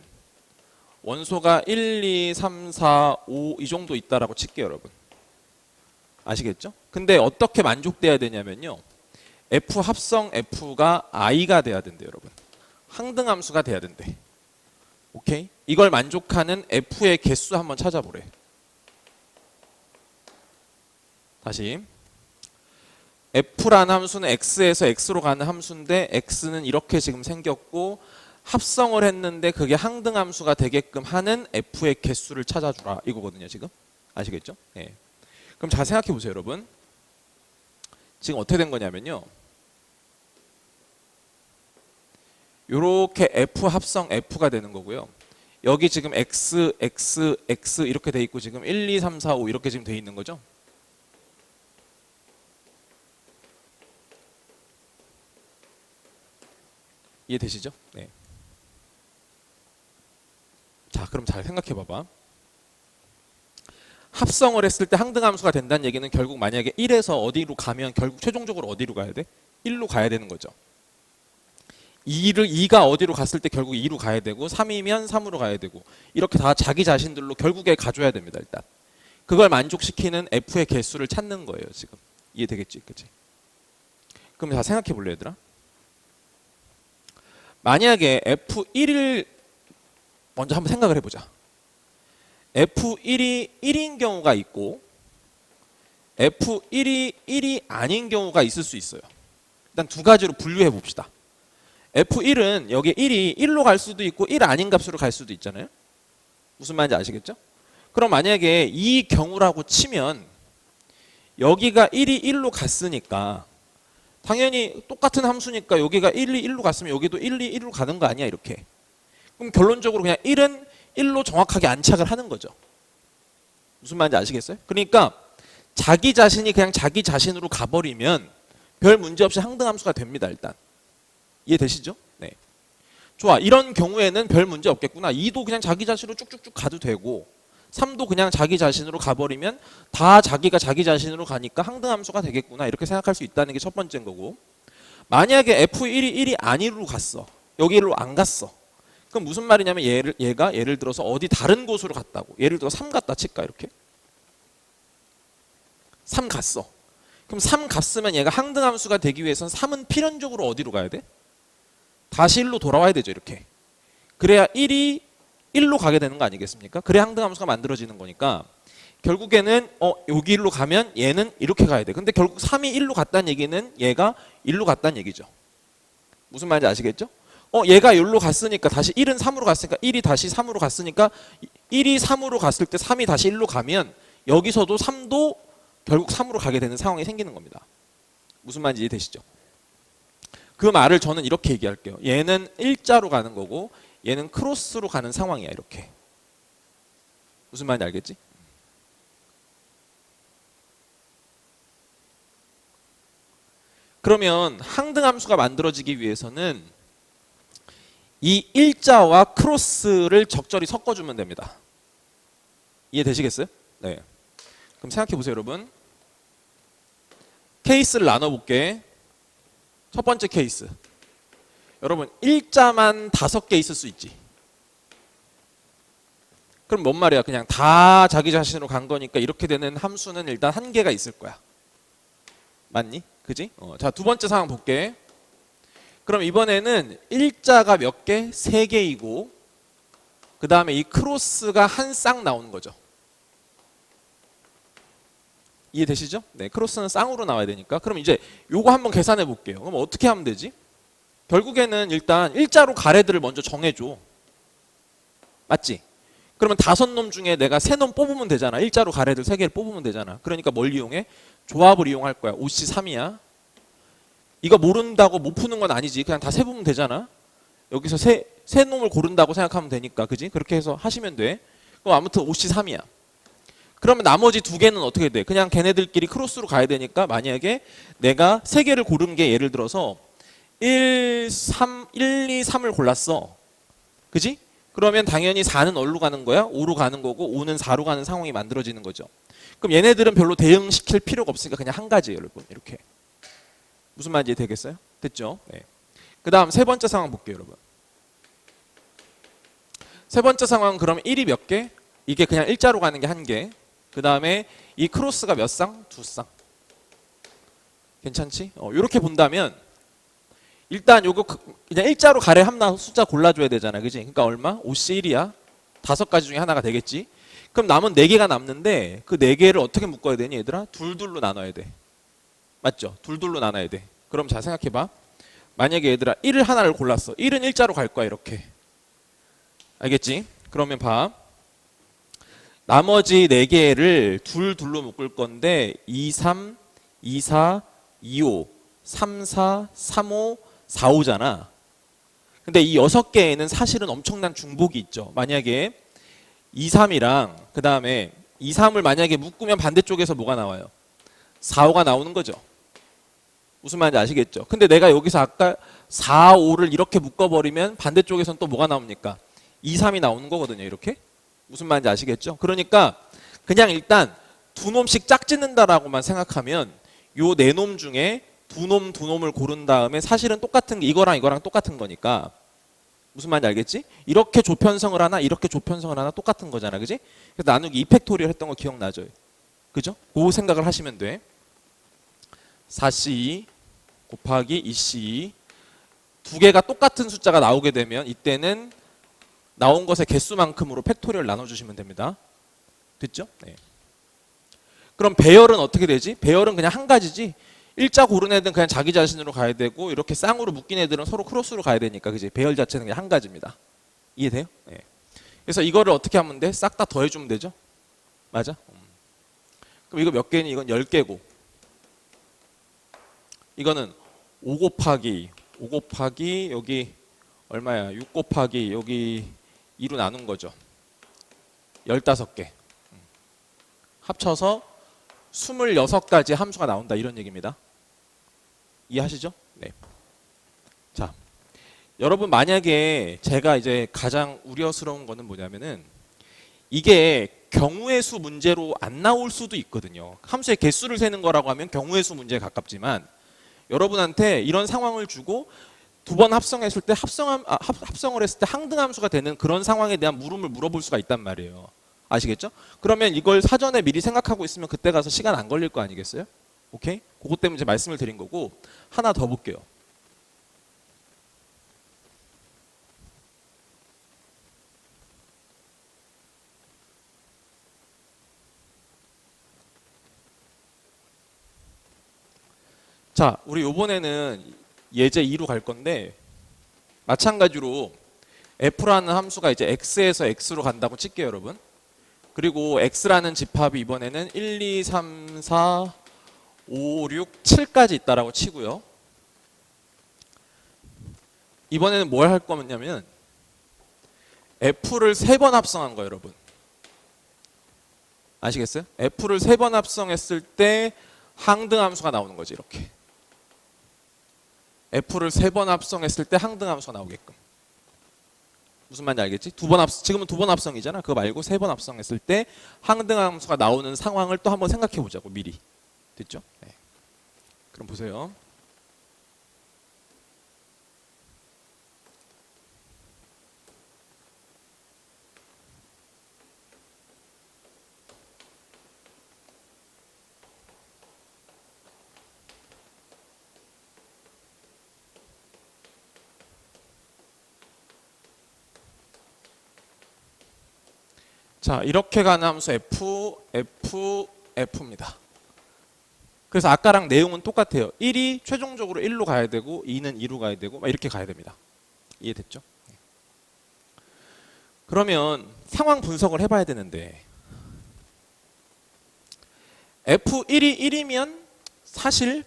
원소가 1, 2, 3, 4, 5 이 정도 있다라고 칠게요, 여러분. 아시겠죠? 근데 어떻게 만족돼야 되냐면요. f 합성 f가 i가 돼야 된대요, 여러분. 항등함수가 돼야 된대. 오케이? 이걸 만족하는 f의 개수 한번 찾아보래. 다시. f라는 함수는 x에서 x로 가는 함수인데 x는 이렇게 지금 생겼고 합성을 했는데 그게 항등함수가 되게끔 하는 f의 개수를 찾아주라 이거거든요. 지금 아시겠죠? 네. 그럼 잘 생각해 보세요, 여러분. 지금 어떻게 된 거냐면요. 요렇게 f 합성 f가 되는 거고요. 여기 지금 x, x, x 이렇게 돼 있고 지금 1, 2, 3, 4, 5 이렇게 지금 돼 있는 거죠. 이해되시죠? 네. 자, 그럼 잘 생각해 봐봐. 합성을 했을 때 항등함수가 된다는 얘기는 결국 만약에 1에서 어디로 가면 결국 최종적으로 어디로 가야 돼? 1로 가야 되는 거죠. 2가 어디로 갔을 때 결국 2로 가야 되고 3이면 3으로 가야 되고 이렇게 다 자기 자신들로 결국에 가줘야 됩니다. 일단 그걸 만족시키는 f의 개수를 찾는 거예요. 지금 이해되겠지? 그치? 그럼 다 생각해 볼래, 얘들아? 만약에 f1을 먼저 한번 생각을 해보자. f1이 1인 경우가 있고 f1이 1이 아닌 경우가 있을 수 있어요. 일단 두 가지로 분류해 봅시다. f1은 여기 1이 1로 갈 수도 있고 1 아닌 값으로 갈 수도 있잖아요. 무슨 말인지 아시겠죠? 그럼 만약에 이 경우라고 치면 여기가 1이 1로 갔으니까 당연히 똑같은 함수니까 여기가 1이 1로 갔으면 여기도 1이 1로 가는 거 아니야, 이렇게. 그럼 결론적으로 그냥 1은 1로 정확하게 안착을 하는 거죠. 무슨 말인지 아시겠어요? 그러니까 자기 자신이 그냥 자기 자신으로 가버리면 별 문제 없이 항등함수가 됩니다. 일단 이해되시죠? 네. 좋아, 이런 경우에는 별 문제 없겠구나. 2도 그냥 자기 자신으로 쭉쭉쭉 가도 되고 3도 그냥 자기 자신으로 가버리면 다 자기가 자기 자신으로 가니까 항등함수가 되겠구나, 이렇게 생각할 수 있다는 게 첫 번째인 거고, 만약에 f1이 1이 아니로 갔어, 여기로 안 갔어, 그럼 무슨 말이냐면 얘가 예를 들어서 어디 다른 곳으로 갔다고, 예를 들어 3 갔다 칠까, 이렇게 3 갔어. 그럼 3 갔으면 얘가 항등함수가 되기 위해서는 3은 필연적으로 어디로 가야 돼? 다시 1로 돌아와야 되죠, 이렇게. 그래야 1이 1로 가게 되는 거 아니겠습니까? 그래야 항등함수가 만들어지는 거니까 결국에는 여기 1로 가면 얘는 이렇게 가야 돼. 근데 결국 3이 1로 갔다는 얘기는 얘가 1로 갔다는 얘기죠. 무슨 말인지 아시겠죠? 얘가 1로 갔으니까 다시 1은 3으로 갔으니까 1이 다시 3으로 갔으니까 1이 3으로 갔을 때 3이 다시 1로 가면 여기서도 3도 결국 3으로 가게 되는 상황이 생기는 겁니다. 무슨 말인지 이해되시죠? 그 말을 저는 이렇게 얘기할게요. 얘는 일자로 가는 거고 얘는 크로스로 가는 상황이야, 이렇게. 무슨 말인지 알겠지? 그러면 항등함수가 만들어지기 위해서는 이 일자와 크로스를 적절히 섞어주면 됩니다. 이해되시겠어요? 네. 그럼 생각해 보세요, 여러분. 케이스를 나눠볼게. 첫 번째 케이스. 여러분, 일자만 5개 있을 수 있지. 그럼 뭔 말이야? 그냥 다 자기 자신으로 간 거니까 이렇게 되는 함수는 일단 1개가 있을 거야. 맞니? 그지? 자, 두 번째 상황 볼게. 그럼 이번에는 일자가 몇 개? 3개이고 그 다음에 이 크로스가 한 쌍 나오는 거죠. 이해되시죠? 네, 크로스는 쌍으로 나와야 되니까. 그럼 이제 요거 한번 계산해 볼게요. 그럼 어떻게 하면 되지? 결국에는 일단 일자로 가래들을 먼저 정해줘. 맞지? 그러면 5놈 중에 내가 3놈 뽑으면 되잖아. 일자로 가래들 3개를 뽑으면 되잖아. 그러니까 뭘 이용해? 조합을 이용할 거야. OC3이야. 이거 모른다고 못 푸는 건 아니지. 그냥 다 세보면 되잖아. 여기서 세 놈을 고른다고 생각하면 되니까. 그지? 그렇게 해서 하시면 돼. 그럼 아무튼 OC3이야. 그러면 나머지 2개는 어떻게 돼? 그냥 걔네들끼리 크로스로 가야 되니까 만약에 내가 3개를 고른 게 예를 들어서 1, 2, 3을 골랐어. 그지? 그러면 당연히 4는 어디로 가는 거야? 5로 가는 거고 5는 4로 가는 상황이 만들어지는 거죠. 그럼 얘네들은 별로 대응시킬 필요가 없으니까 그냥 한 가지예요, 여러분. 이렇게. 무슨 말인지 되겠어요? 됐죠? 네. 그 다음 세 번째 상황 볼게요, 여러분. 세 번째 상황은 그럼 1이 몇 개? 이게 그냥 일자로 가는 게 1개. 그 다음에 이 크로스가 몇 쌍? 2쌍. 괜찮지? 이렇게 본다면 일단 요거 그냥 일자로 가래 하나 숫자 골라줘야 되잖아. 그지? 그러니까 얼마? OC1이야. 5가지 중에 하나가 되겠지? 그럼 남은 4개가 남는데 그 4개를 어떻게 묶어야 되니 얘들아? 둘둘로 나눠야 돼. 맞죠? 둘둘로 나눠야 돼. 그럼 잘 생각해봐. 만약에 얘들아 1을 하나를 골랐어. 1은 일자로 갈 거야 이렇게. 알겠지? 그러면 봐. 나머지 4개를 둘둘로 묶을 건데 2, 3, 2, 4, 2, 5, 3, 4, 3, 5, 4, 5잖아. 근데 이 6개에는 사실은 엄청난 중복이 있죠. 만약에 2, 3이랑 그 다음에 2, 3을 만약에 묶으면 반대쪽에서 뭐가 나와요? 4, 5가 나오는 거죠. 무슨 말인지 아시겠죠? 근데 내가 여기서 아까 4, 5를 이렇게 묶어버리면 반대쪽에서는 또 뭐가 나옵니까? 2, 3이 나오는 거거든요. 이렇게. 무슨 말인지 아시겠죠? 그러니까 그냥 일단 2놈씩 짝짓는다라고만 생각하면 요 4놈 중에 2놈을 고른 다음에 사실은 똑같은 게 이거랑 이거랑 똑같은 거니까 무슨 말인지 알겠지? 이렇게 조편성을 하나 이렇게 조편성을 하나 똑같은 거잖아. 그지? 그래서 나누기 2팩토리얼 했던 거 기억나죠? 그죠? 그 생각을 하시면 돼. 4C 곱하기 2C 2개가 똑같은 숫자가 나오게 되면 이때는 나온 것의 개수만큼으로 팩토리얼 나눠주시면 됩니다. 됐죠? 네. 그럼 배열은 어떻게 되지? 배열은 그냥 한 가지지. 일자 고른 애들은 그냥 자기 자신으로 가야 되고 이렇게 쌍으로 묶인 애들은 서로 크로스로 가야 되니까 그지? 배열 자체는 그냥 한 가지입니다. 이해돼요? 네. 그래서 이거를 어떻게 하면 돼? 싹 다 더해주면 되죠? 맞아? 그럼 이거 몇 개니? 이건 10개고 이거는 5 곱하기 여기 얼마야? 6 곱하기 여기 2로 나눈 거죠. 15개. 합쳐서 26가지 함수가 나온다 이런 얘기입니다. 이해하시죠? 네. 자, 여러분 만약에 제가 이제 가장 우려스러운 거는 뭐냐면은 이게 경우의 수 문제로 안 나올 수도 있거든요. 함수의 개수를 세는 거라고 하면 경우의 수 문제에 가깝지만 여러분한테 이런 상황을 주고 2번 합성했을 때 합성을 했을 때 항등함수가 되는 그런 상황에 대한 물음을 물어볼 수가 있단 말이에요. 아시겠죠? 그러면 이걸 사전에 미리 생각하고 있으면 그때 가서 시간 안 걸릴 거 아니겠어요? 오케이? 그것 때문에 이제 말씀을 드린 거고 하나 더 볼게요. 자, 우리 요번에는 예제 2로 갈 건데 마찬가지로 f라는 함수가 이제 x에서 x로 간다고 칠게요, 여러분. 그리고 x라는 집합이 이번에는 1, 2, 3, 4, 5, 6, 7까지 있다라고 치고요. 이번에는 뭘 할 거냐면 f를 3번 합성한 거예요, 여러분. 아시겠어요? f를 3번 합성했을 때 항등함수가 나오는 거지, 이렇게. f를 3번 합성했을 때 항등함수가 나오게끔. 무슨 말인지 알겠지? 지금은 2번 합성이잖아. 그거 말고 3번 합성했을 때 항등함수가 나오는 상황을 또 한번 생각해 보자고, 미리. 됐죠? 네. 그럼 보세요. 자, 이렇게 가는 함수 F입니다. 그래서 아까랑 내용은 똑같아요. 1이 최종적으로 1로 가야 되고 2는 2로 가야 되고 막 이렇게 가야 됩니다. 이해됐죠? 그러면 상황 분석을 해봐야 되는데 F1이 1이면 사실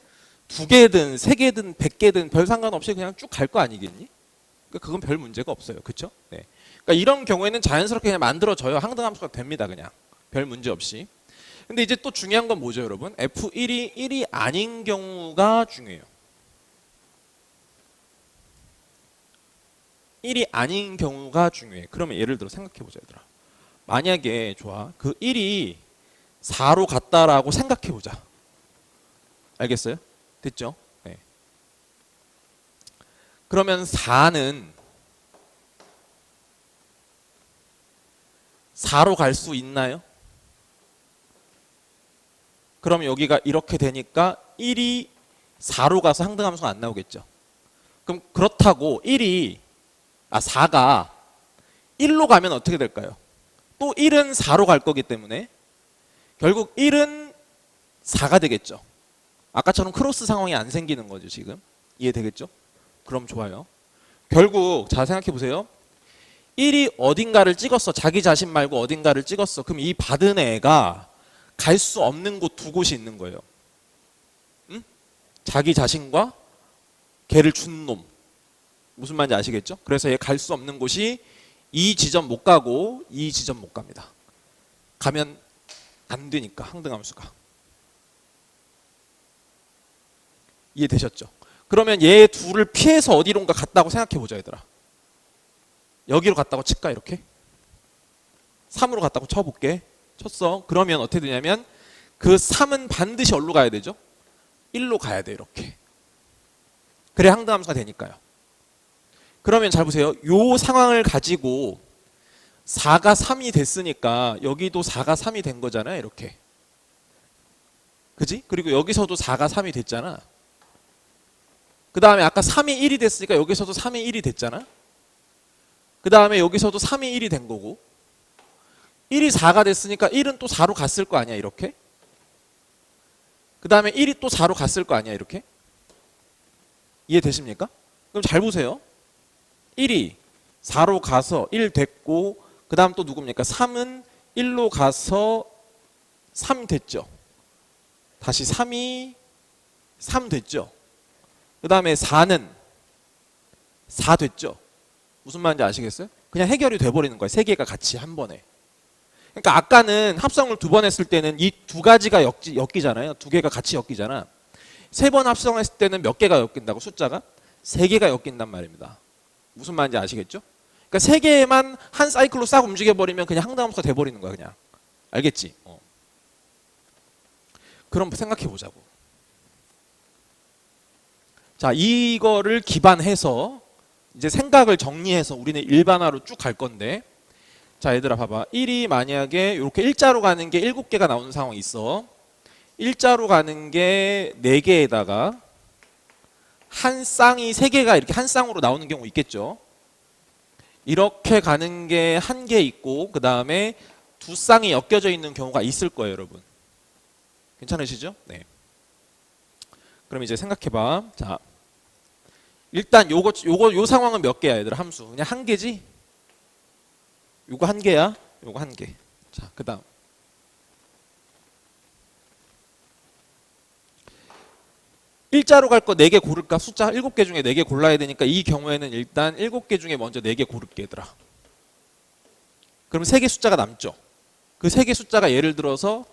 2개든 3개든 100개든 별 상관없이 그냥 쭉 갈 거 아니겠니? 그러니까 그건 별 문제가 없어요. 그렇죠? 네. 그러니까 이런 경우에는 자연스럽게 그냥 만들어져요. 항등함수가 됩니다. 그냥 별 문제 없이. 근데 이제 또 중요한 건 뭐죠, 여러분? F1이 1이 아닌 경우가 중요해요. 1이 아닌 경우가 중요해. 그러면 예를 들어 생각해보자, 얘들아. 만약에 좋아, 그 1이 4로 갔다라고 생각해보자. 알겠어요? 됐죠? 네. 그러면 4는 4로 갈 수 있나요? 그럼 여기가 이렇게 되니까 1이 4로 가서 항등함수가 안 나오겠죠. 그럼 그렇다고 4가 1로 가면 어떻게 될까요? 또 1은 4로 갈 거기 때문에 결국 1은 4가 되겠죠. 아까처럼 크로스 상황이 안 생기는 거죠, 지금. 이해되겠죠? 그럼 좋아요. 결국 잘 생각해 보세요. 1이 어딘가를 찍었어. 자기 자신 말고 어딘가를 찍었어. 그럼 이 받은 애가 갈 수 없는 곳 두 곳이 있는 거예요. 응? 자기 자신과 걔를 준 놈. 무슨 말인지 아시겠죠? 그래서 얘 갈 수 없는 곳이 이 지점 못 가고 이 지점 못 갑니다. 가면 안 되니까 항등함수가. 이해되셨죠? 그러면 얘 둘을 피해서 어디론가 갔다고 생각해 보자, 얘들아. 여기로 갔다고 칠까, 이렇게? 3으로 갔다고 쳐볼게. 쳤어. 그러면 어떻게 되냐면 그 3은 반드시 어디로 가야 되죠? 1로 가야 돼, 이렇게. 그래 항등함수가 되니까요. 그러면 잘 보세요. 요 상황을 가지고 4가 3이 됐으니까 여기도 4가 3이 된 거잖아요, 이렇게. 그지? 그리고 여기서도 4가 3이 됐잖아. 그 다음에 아까 3이 1이 됐으니까 여기서도 3이 1이 됐잖아. 그 다음에 여기서도 3이 1이 된 거고 1이 4가 됐으니까 1은 또 4로 갔을 거 아니야, 이렇게. 그 다음에 1이 또 4로 갔을 거 아니야, 이렇게. 이해되십니까? 그럼 잘 보세요. 1이 4로 가서 1 됐고 그 다음 또 누굽니까? 3은 1로 가서 3 됐죠. 다시 3이 3 됐죠. 그 다음에 4는 4 됐죠. 무슨 말인지 아시겠어요? 그냥 해결이 돼버리는 거예요. 세 개가 같이 한 번에. 그러니까 아까는 합성을 2번 했을 때는 이 두 가지가 엮이잖아요. 두 개가 같이 엮이잖아. 3번 합성했을 때는 몇 개가 엮인다고? 숫자가? 3개가 엮인단 말입니다. 무슨 말인지 아시겠죠? 그러니까 3개만 한 사이클로 싹 움직여버리면 그냥 항등함수가 돼버리는 거야, 그냥. 알겠지? 그럼 생각해 보자고. 자, 이거를 기반해서 이제 생각을 정리해서 우리는 일반화로 쭉 갈 건데, 자, 얘들아 봐봐. 1이 만약에 이렇게 일자로 가는 게 7개가 나오는 상황이 있어. 일자로 가는 게 4개에다가 한 쌍이 3개가 이렇게 한 쌍으로 나오는 경우 있겠죠. 이렇게 가는 게 1개 있고 그 다음에 2쌍이 엮여져 있는 경우가 있을 거예요, 여러분. 괜찮으시죠? 네. 그럼 이제 생각해봐. 자, 일단 요 상황은 몇 개야, 얘들아? 함수 그냥 1개지? 요거 1개야. 요거 1개. 자, 그 다음 일자로 갈 거 4개 고를까? 숫자 7개 중에 4개 골라야 되니까 이 경우에는 일단 7개 중에 먼저 4개 고를게, 얘들아. 그럼 3개 숫자가 남죠. 그 3개 숫자가 예를 들어서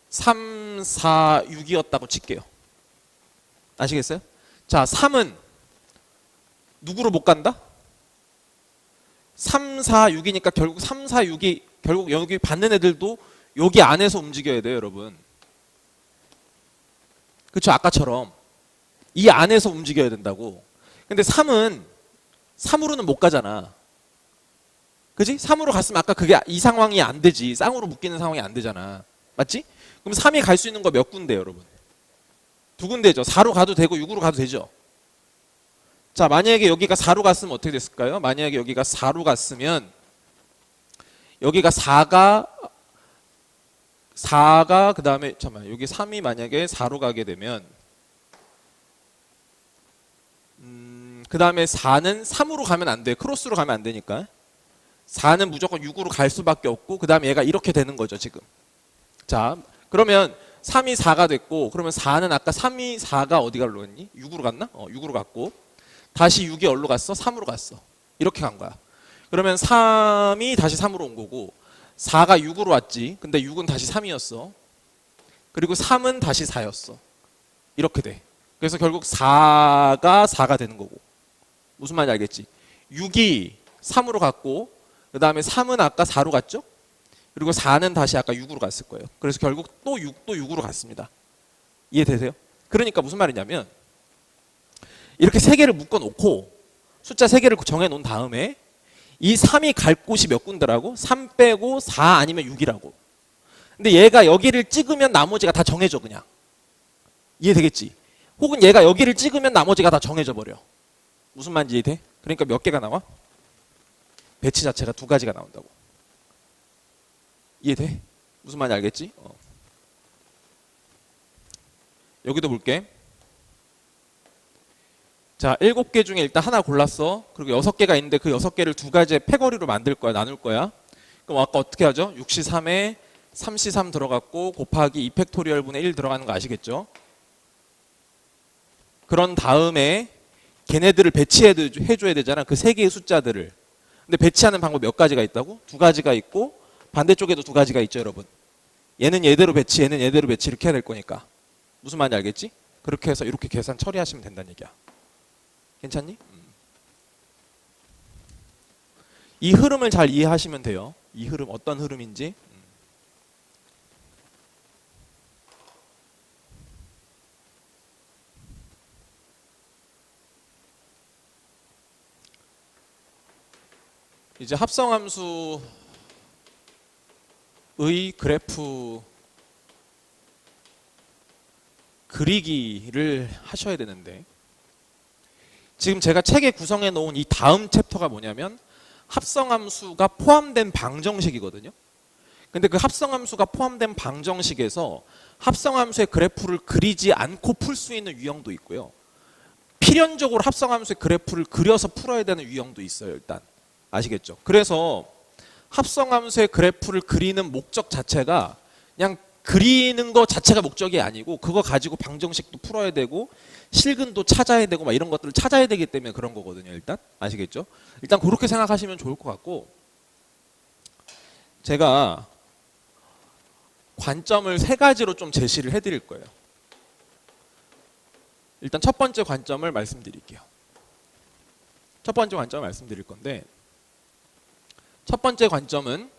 3, 4, 6이었다고 칠게요. 아시겠어요? 자, 3은 누구로 못 간다? 3, 4, 6이니까 결국 3, 4, 6이 결국 여기 받는 애들도 여기 안에서 움직여야 돼요, 여러분. 그렇죠? 아까처럼 이 안에서 움직여야 된다고. 근데 3은 3으로는 못 가잖아. 그지? 3으로 갔으면 아까 그게 이 상황이 안 되지. 쌍으로 묶이는 상황이 안 되잖아. 맞지? 그럼 3이 갈 수 있는 거 몇 군데, 여러분? 2군데죠. 4로 가도 되고 6으로 가도 되죠. 자, 만약에 여기가 4로 갔으면 어떻게 됐을까요? 만약에 여기가 4로 갔으면 여기가 4가 그 다음에 잠깐만 여기 3이 만약에 4로 가게 되면 그 다음에 4는 3으로 가면 안 돼. 크로스로 가면 안 되니까 4는 무조건 6으로 갈 수밖에 없고 그 다음에 얘가 이렇게 되는 거죠 지금. 자 그러면 3이 4가 됐고 그러면 4는 아까 3이 4가 어디 갈로 갔니? 6으로 갔나? 6으로 갔고 다시 6이 어디로 갔어? 3으로 갔어. 이렇게 간 거야. 그러면 3이 다시 3으로 온 거고 4가 6으로 왔지. 근데 6은 다시 3이었어. 그리고 3은 다시 4였어. 이렇게 돼. 그래서 결국 4가 4가 되는 거고. 무슨 말인지 알겠지? 6이 3으로 갔고 그 다음에 3은 아까 4로 갔죠? 그리고 4는 다시 아까 6으로 갔을 거예요. 그래서 결국 또 6도 6으로 갔습니다. 이해되세요? 그러니까 무슨 말이냐면 이렇게 세 개를 묶어놓고 숫자 세 개를 정해놓은 다음에 이 3이 갈 곳이 몇 군데라고? 3 빼고 4 아니면 6이라고. 근데 얘가 여기를 찍으면 나머지가 다 정해져 그냥. 이해되겠지? 혹은 얘가 여기를 찍으면 나머지가 다 정해져 버려. 무슨 말인지 이해돼? 그러니까 몇 개가 나와? 배치 자체가 두 가지가 나온다고. 이해돼? 무슨 말인지 알겠지? 여기도 볼게. 자, 7개 중에 일단 하나 골랐어. 그리고 6개가 있는데 그 6개를 두 가지의 패거리로 만들 거야. 나눌 거야. 그럼 아까 어떻게 하죠? 6C3에 3C3 들어갔고 곱하기 2팩토리얼 분의 1 들어가는 거 아시겠죠? 그런 다음에 걔네들을 배치해줘야 되잖아. 그 세 개의 숫자들을. 근데 배치하는 방법 몇 가지가 있다고? 두 가지가 있고 반대쪽에도 두 가지가 있죠, 여러분. 얘는 얘대로 배치, 얘는 얘대로 배치 이렇게 해야 될 거니까. 무슨 말인지 알겠지? 그렇게 해서 이렇게 계산 처리하시면 된다는 얘기야. 괜찮니? 이 흐름을 잘 이해하시면 돼요. 이 흐름 어떤 흐름인지. 이제 합성함수의 그래프 그리기를 하셔야 되는데 지금 제가 책에 구성해 놓은 이 다음 챕터가 뭐냐면 합성함수가 포함된 방정식이거든요. 근데 그 합성함수가 포함된 방정식에서 합성함수의 그래프를 그리지 않고 풀 수 있는 유형도 있고요. 필연적으로 합성함수의 그래프를 그려서 풀어야 되는 유형도 있어요. 일단 아시겠죠? 그래서 합성함수의 그래프를 그리는 목적 자체가 그냥 그리는 거 자체가 목적이 아니고 그거 가지고 방정식도 풀어야 되고 실근도 찾아야 되고 막 이런 것들을 찾아야 되기 때문에 그런 거거든요. 일단 아시겠죠? 일단 그렇게 생각하시면 좋을 것 같고 제가 관점을 세 가지로 좀 제시를 해드릴 거예요. 일단 첫 번째 관점을 말씀드릴게요. 첫 번째 관점을 말씀드릴 건데 첫 번째 관점은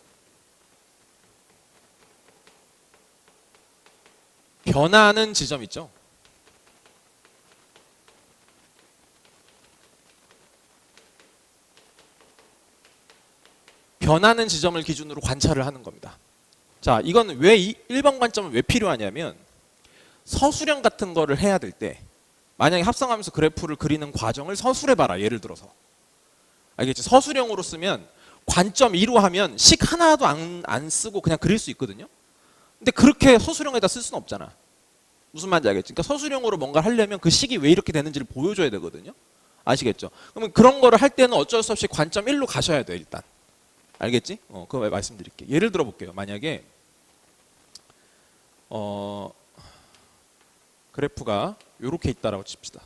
변하는 지점 있죠. 변하는 지점을 기준으로 관찰을 하는 겁니다. 자, 이건 왜 1번 관점은 왜 필요하냐면 서술형 같은 거를 해야 될 때 만약에 합성함수 그래프를 그리는 과정을 서술해 봐라. 예를 들어서. 알겠지? 서술형으로 쓰면 관점 2로 하면 식 하나도 안 쓰고 그냥 그릴 수 있거든요. 근데 그렇게 서술형에다 쓸 수는 없잖아. 무슨 말인지 알겠지? 그러니까 서술형으로 뭔가를 하려면 그 식이 왜 이렇게 되는지를 보여줘야 되거든요. 아시겠죠? 그러면 그런 거를 할 때는 어쩔 수 없이 관점 1로 가셔야 돼 일단. 알겠지? 그거 말씀드릴게요. 예를 들어 볼게요. 만약에 그래프가 이렇게 있다라고 칩시다.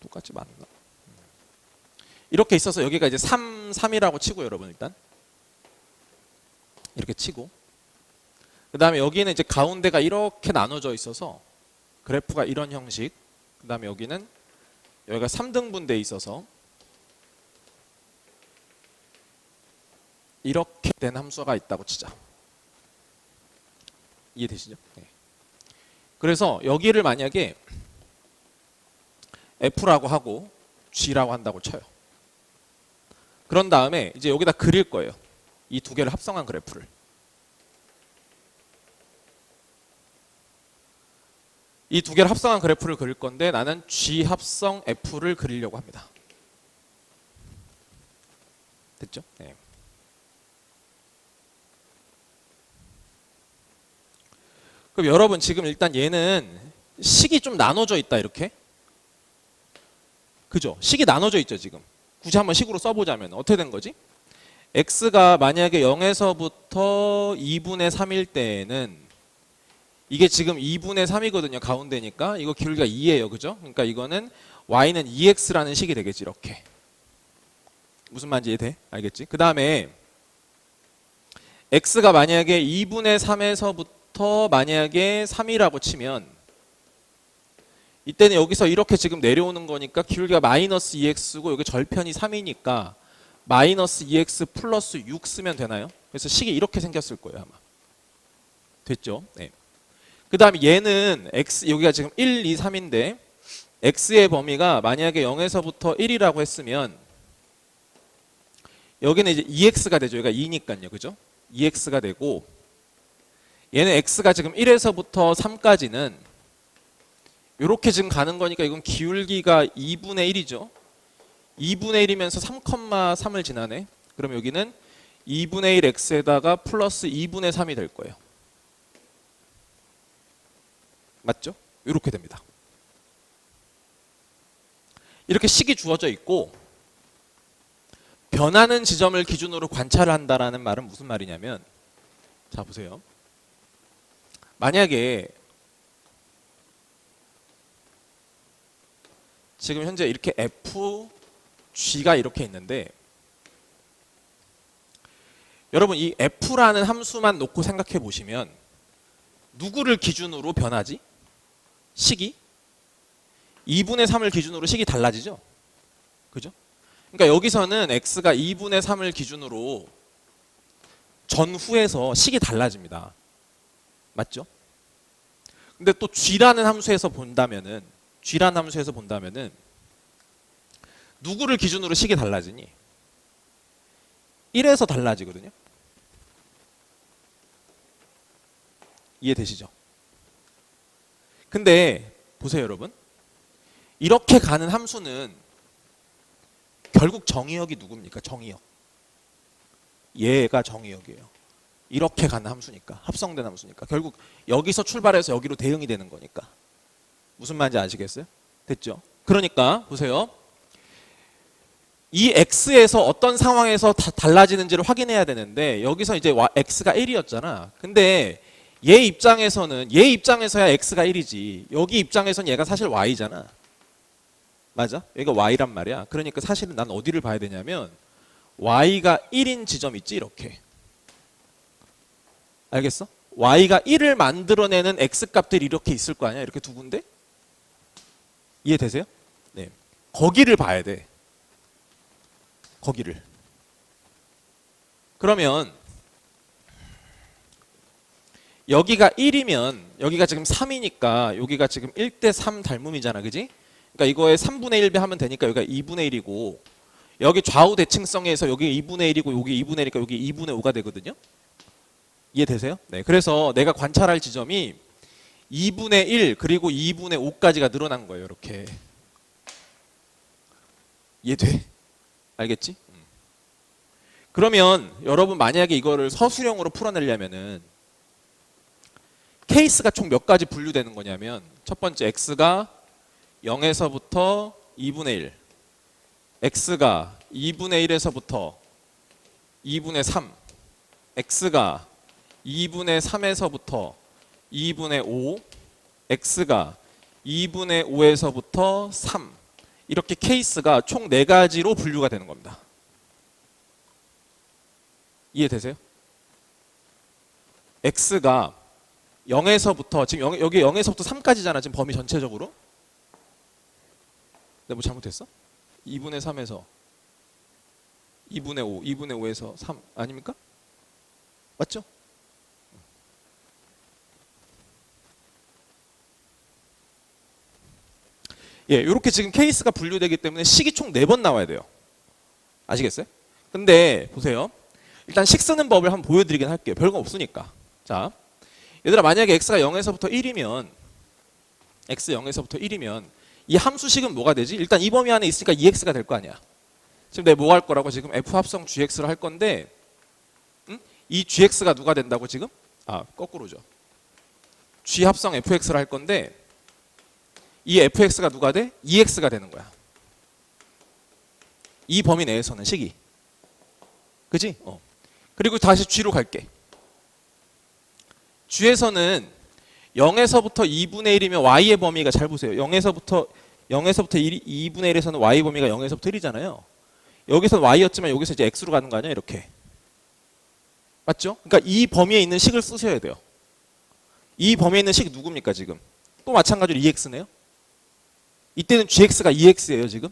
똑같이 맞나? 이렇게 있어서 여기가 이제 3이라고 치고 여러분 일단 이렇게 치고 그 다음에 여기는 이제 가운데가 이렇게 나눠져 있어서 그래프가 이런 형식 그 다음에 여기가 3등분 돼 있어서 이렇게 된 함수가 있다고 치자. 이해되시죠? 네. 그래서 여기를 만약에 F라고 하고 G라고 한다고 쳐요. 그런 다음에 이제 여기다 그릴 거예요. 이 두 개를 합성한 그래프를. 이 두 개를 합성한 그래프를 그릴 건데 나는 G 합성 F를 그리려고 합니다. 됐죠? 네. 그럼 여러분 지금 일단 얘는 식이 좀 나눠져 있다 이렇게. 그죠? 식이 나눠져 있죠 지금. 굳이 한번 식으로 써보자면 어떻게 된 거지? x가 만약에 0에서부터 2분의 3일 때에는 이게 지금 2분의 3이거든요. 가운데니까 이거 기울기가 2예요. 그죠? 그러니까 이거는 y는 2x라는 식이 되겠지 이렇게. 무슨 말인지 이해돼? 알겠지? 그 다음에 x가 만약에 2분의 3에서부터 만약에 3이라고 치면 이때는 여기서 이렇게 지금 내려오는 거니까 기울기가 마이너스 2x고 여기 절편이 3이니까 마이너스 2x 플러스 6 쓰면 되나요? 그래서 식이 이렇게 생겼을 거예요 아마. 됐죠? 네. 그 다음에 얘는 x 여기가 지금 1, 2, 3인데 x의 범위가 만약에 0에서부터 1이라고 했으면 여기는 이제 2x가 되죠. 여기가 2니까요. 그죠? 2x가 되고 얘는 x가 지금 1에서부터 3까지는 이렇게 지금 가는 거니까 이건 기울기가 2분의 1이죠. 2분의 1이면서 3,3을 지나네. 그럼 여기는 2분의 1 x에다가 플러스 2분의 3이 될 거예요. 맞죠? 이렇게 됩니다. 이렇게 식이 주어져 있고 변하는 지점을 기준으로 관찰을 한다라는 말은 무슨 말이냐면 자 보세요. 만약에 지금 현재 이렇게 f, g가 이렇게 있는데 여러분 이 f라는 함수만 놓고 생각해 보시면 누구를 기준으로 변하지? 식이? 2분의 3을 기준으로 식이 달라지죠? 그죠? 그러니까 여기서는 x가 2분의 3을 기준으로 전후에서 식이 달라집니다. 맞죠? 근데 또 g라는 함수에서 본다면은 누구를 기준으로 식이 달라지니? 1에서 달라지거든요. 이해되시죠? 근데 보세요 여러분. 이렇게 가는 함수는 결국 정의역이 누굽니까? 정의역. 얘가 정의역이에요. 이렇게 가는 함수니까. 합성된 함수니까. 결국 여기서 출발해서 여기로 대응이 되는 거니까. 무슨 말인지 아시겠어요? 됐죠? 그러니까 보세요. 이 x에서 어떤 상황에서 달라지는지를 확인해야 되는데 여기서 이제 x가 1이었잖아. 근데 얘 입장에서야 x가 1이지. 여기 입장에서는 얘가 사실 y잖아. 맞아? 여기가 y란 말이야. 그러니까 사실은 난 어디를 봐야 되냐면 y가 1인 지점 있지 이렇게. 알겠어? y가 1을 만들어내는 x값들이 이렇게 있을 거 아니야? 이렇게 두 군데? 이해되세요? 네. 거기를 봐야 돼. 거기를. 그러면 여기가 1이면 여기가 지금 3이니까 여기가 지금 1대 3 닮음이잖아. 그지? 그러니까 이거에 3분의 1배 하면 되니까 여기가 2분의 1이고 여기 좌우 대칭성에서 여기 2분의 1이고 여기 2분의 1이니까 여기 2분의 5가 되거든요. 이해되세요? 네. 그래서 내가 관찰할 지점이 2분의 1 그리고 2분의 5까지가 늘어난 거예요. 이렇게. 이해돼? 알겠지? 그러면 여러분 만약에 이거를 서술형으로 풀어내려면은 케이스가 총 몇 가지 분류되는 거냐면 첫 번째 x가 0에서부터 2분의 1 x가 2분의 1에서부터 2분의 3 x가 2분의 3에서부터 2분의 5 x가 2분의 5에서부터 3 이렇게 케이스가 총 4가지로 분류가 되는 겁니다. 이해되세요? x가 0에서부터 지금 여기 0에서부터 3까지잖아. 지금 범위 전체적으로. 내가 뭐 잘못했어? 2분의 3에서 2분의 5, 2분의 5에서 3 아닙니까? 맞죠? 예, 이렇게 지금 케이스가 분류되기 때문에 식이 총 4번 나와야 돼요. 아시겠어요? 근데 보세요. 일단 식 쓰는 법을 한번 보여드리긴 할게요. 별거 없으니까. 자, 얘들아 만약에 x가 0에서부터 1이면 x 0에서부터 1이면 이 함수식은 뭐가 되지? 일단 이 범위 안에 있으니까 2x가 될 거 아니야. 지금 내가 뭐 할 거라고 지금 f 합성 gx를 할 건데 이 gx가 누가 된다고 지금? 거꾸로죠. g 합성 fx를 할 건데 이 fx가 누가 돼? 2x가 되는 거야. 이 범위 내에서는 식이. 그지? 그리고 다시 g로 갈게. g에서는 0에서부터 2분의 1이면 y의 범위가 잘 보세요. 0에서부터 2분의 1에서는 y 범위가 0에서부터 1이잖아요. 여기서는 y였지만 여기서 이제 x로 가는 거 아니야? 이렇게. 맞죠? 그러니까 이 범위에 있는 식을 쓰셔야 돼요. 이 범위에 있는 식이 누굽니까 지금? 또 마찬가지로 2x네요. 이때는 gx가 2x예요 지금.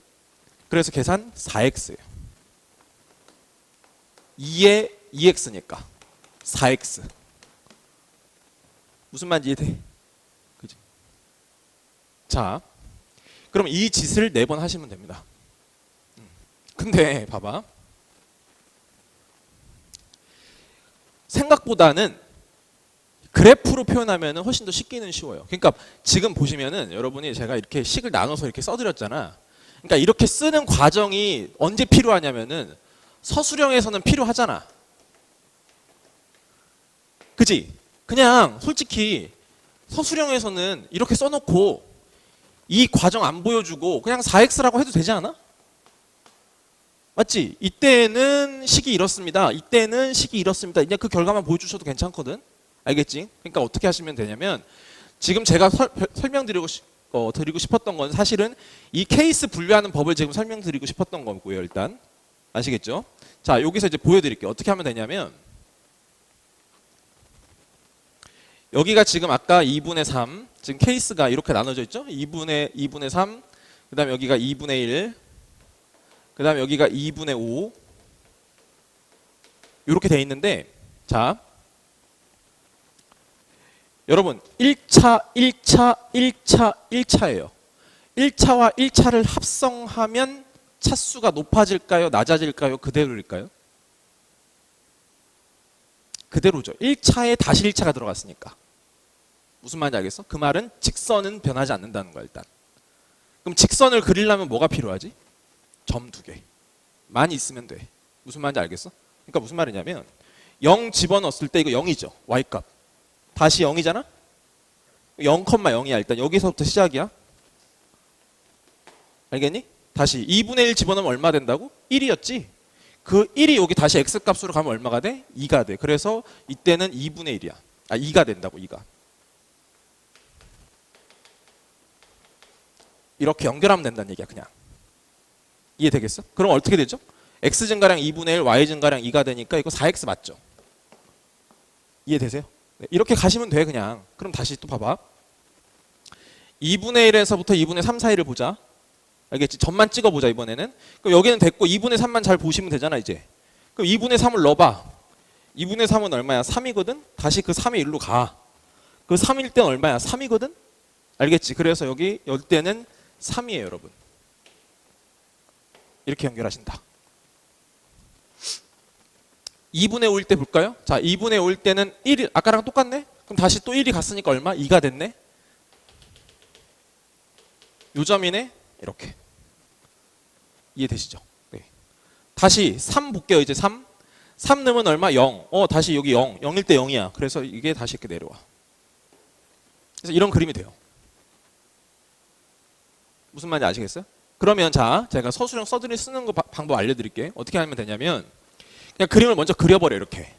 그래서 계산 4x예요. 2에 2x니까 4x. 무슨 말인지 이해돼? 그지? 자, 그럼 이 짓을 4번 하시면 됩니다. 근데 봐봐. 생각보다는 그래프로 표현하면 훨씬 더 쉽기는 쉬워요. 그러니까 지금 보시면은 여러분이 제가 이렇게 식을 나눠서 이렇게 써드렸잖아. 그러니까 이렇게 쓰는 과정이 언제 필요하냐면은 서술형에서는 필요하잖아. 그지? 그냥 솔직히 서술형에서는 이렇게 써놓고 이 과정 안 보여주고 그냥 4x라고 해도 되지 않아? 맞지? 이때는 식이 이렇습니다. 이때는 식이 이렇습니다. 그냥 그 결과만 보여주셔도 괜찮거든. 알겠지? 그러니까 어떻게 하시면 되냐면 지금 제가 설명드리고 드리고 싶었던 건 사실은 이 케이스 분류하는 법을 지금 설명드리고 싶었던 거고요. 일단 아시겠죠? 자, 여기서 이제 보여드릴게요. 어떻게 하면 되냐면 여기가 지금 아까 2분의 3 지금 케이스가 이렇게 나눠져 있죠? 2분의 3 그 다음에 여기가 2분의 1 그 다음에 여기가 2분의 5 이렇게 돼 있는데 자 여러분 1차예요. 1차와 1차를 합성하면 차수가 높아질까요? 낮아질까요? 그대로일까요? 그대로죠. 1차에 다시 1차가 들어갔으니까. 무슨 말인지 알겠어? 그 말은 직선은 변하지 않는다는 거야 일단. 그럼 직선을 그리려면 뭐가 필요하지? 점 2개. 많이 있으면 돼. 무슨 말인지 알겠어? 그러니까 무슨 말이냐면 0 집어넣었을 때 이거 0이죠. y값. 다시 0이잖아? 0,0이야 일단. 여기서부터 시작이야. 알겠니? 다시 2분의 1 집어넣으면 얼마 된다고? 1이었지? 그 1이 여기 다시 x값으로 가면 얼마가 돼? 2가 돼. 그래서 이때는 2분의 1이야. 2가 된다고 2가. 이렇게 연결하면 된다는 얘기야 그냥. 이해되겠어? 그럼 어떻게 되죠? x 증가량 2분의 1, y 증가량 2가 되니까 이거 4x 맞죠? 이해되세요? 네, 이렇게 가시면 돼 그냥. 그럼 다시 또 봐봐. 2분의 1에서부터 2분의 3 사이를 보자. 알겠지? 점만 찍어보자 이번에는. 그럼 여기는 됐고 2분의 3만 잘 보시면 되잖아 이제. 그럼 2분의 3을 넣어봐. 2분의 3은 얼마야? 3이거든? 다시 그 3이 1로 가. 그 3일 땐 얼마야? 3이거든? 알겠지? 그래서 여기 열 때는 3이에요 여러분. 이렇게 연결하신다. 2분의 5일 때 볼까요? 자, 2분의 5일 때는 1이 아까랑 똑같네? 그럼 다시 또 1이 갔으니까 얼마? 2가 됐네? 요 점이네? 이렇게. 이해되시죠? 네. 다시 3 볼게요. 이제 3. 3 넣으면 얼마? 0. 다시 여기 0. 0일 때 0이야. 그래서 이게 다시 이렇게 내려와. 그래서 이런 그림이 돼요. 무슨 말인지 아시겠어요? 그러면 자, 제가 서술형 쓰는 거 방법 알려드릴게요. 어떻게 하면 되냐면 그냥 그림을 먼저 그려버려 이렇게.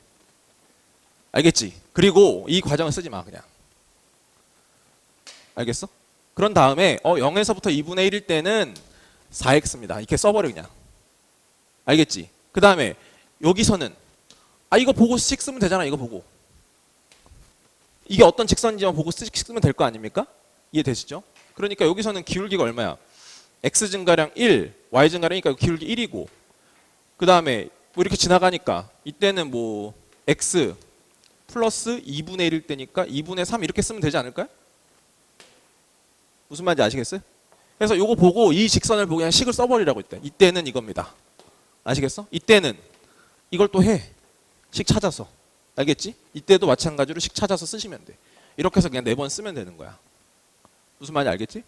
알겠지? 그리고 이 과정을 쓰지 마 그냥. 알겠어? 그런 다음에 0에서부터 2분의 1일 때는 4x입니다. 이렇게 써버려 그냥. 알겠지? 그 다음에 여기서는 이거 보고 식 쓰면 되잖아. 이거 보고. 이게 어떤 직선인지만 보고 식 쓰면 될 거 아닙니까? 이해되시죠? 그러니까 여기서는 기울기가 얼마야? x 증가량 1, y 증가량이니까 기울기 1이고 그 다음에 뭐 이렇게 지나가니까 이때는 뭐 x 플러스 2분의 1일 때니까 2분의 3 이렇게 쓰면 되지 않을까요? 무슨 말인지 아시겠어요? 그래서 요거 보고 이 직선을 보고 그냥 식을 써버리라고 이때. 이때는 이겁니다. 아시겠어? 이때는 이걸 또 해. 식 찾아서. 알겠지? 이때도 마찬가지로 식 찾아서 쓰시면 돼. 이렇게 해서 그냥 4번 쓰면 되는 거야. 무슨 말인지 알겠지?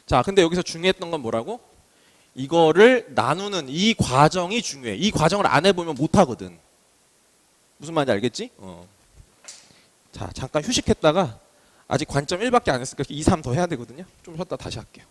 자, 근데 여기서 중요했던 건 뭐라고? 이거를 나누는 이 과정이 중요해. 이 과정을 안 해보면 못하거든. 무슨 말인지 알겠지? 자, 잠깐 휴식했다가 아직 관점 1밖에 안 했으니까 2, 3 더 해야 되거든요. 좀 쉬었다 다시 할게요.